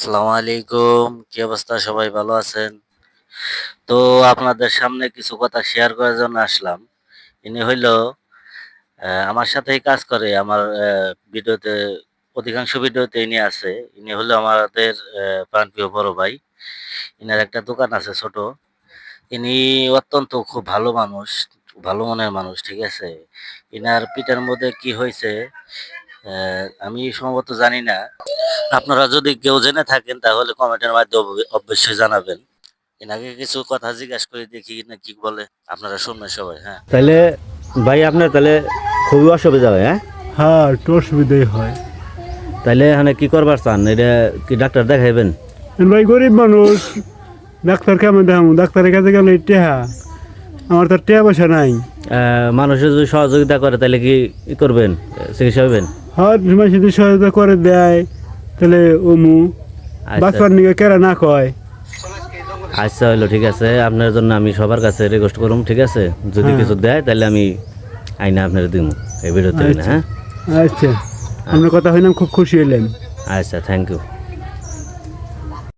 আসসালামু আলাইকুম। কি অবস্থা? সবাই ভালো আছেন? তো আপনাদের সামনে কিছু কথা শেয়ার করার জন্য আসলাম। ইনি হইলো আমার সাথেই কাজ করে। আমার ভিডিওতে অধিকাংশ ভিডিওতে ইনি আছে। ইনি হলো আমাদের প্রাণপ্রিয় বড় ভাই। ইনার একটা দোকান আছে ছোট। ইনি অত্যন্ত খুব ভালো মানুষ, ভালো মনের মানুষ, ঠিক আছে? ইনার পিঠার মধ্যে কি হইছে আমি সম্ভবত জানি না। আপনারা যদি কেউ জেনে থাকেন তাহলে কমেন্টের মাধ্যমে অবশ্যই জানাবেন। এনাকে কিছু কথা জিজ্ঞাসা করে দেখি না কি বলে। আপনারা শুনবেন সবাই, হ্যাঁ? তাহলে ভাই আপনার তাহলে খুবই অসুবিধা হয়, হ্যাঁ? হ্যাঁ, একটু অসুবিধাই হয়। তাহলে এখানে কি করবার চান? এটা কি ডাক্তার দেখাইবেন? ভাই গরিব মানুষ, ডাক্তার কেমন দেখাবো? ডাক্তারের কাছে গেলে টেহা, আমার তো টেহা পয়সা নাই। মানুষের যদি সহযোগিতা করে তাহলে কি করবেন? চিকিৎসা হইবেন? হর সময় যদি সহায়তা করে দেয় তাহলে অমু আচ্ছা বাঁচবার নিয়ে কেরা না কয়। আচ্ছা, হইলো, ঠিক আছে। আপনার জন্য আমি সবার কাছে রিকোয়েস্ট করুম, ঠিক আছে? যদি হ্যাঁ। কিছু দেয় তাহলে আমি আইনা আপনার দিব এই ভিডিওতে, আচ্ছা হ্যাঁ? আচ্ছা, আপনার কথা হইলাম, খুব খুশি হইলাম। আচ্ছা, থ্যাংক ইউ।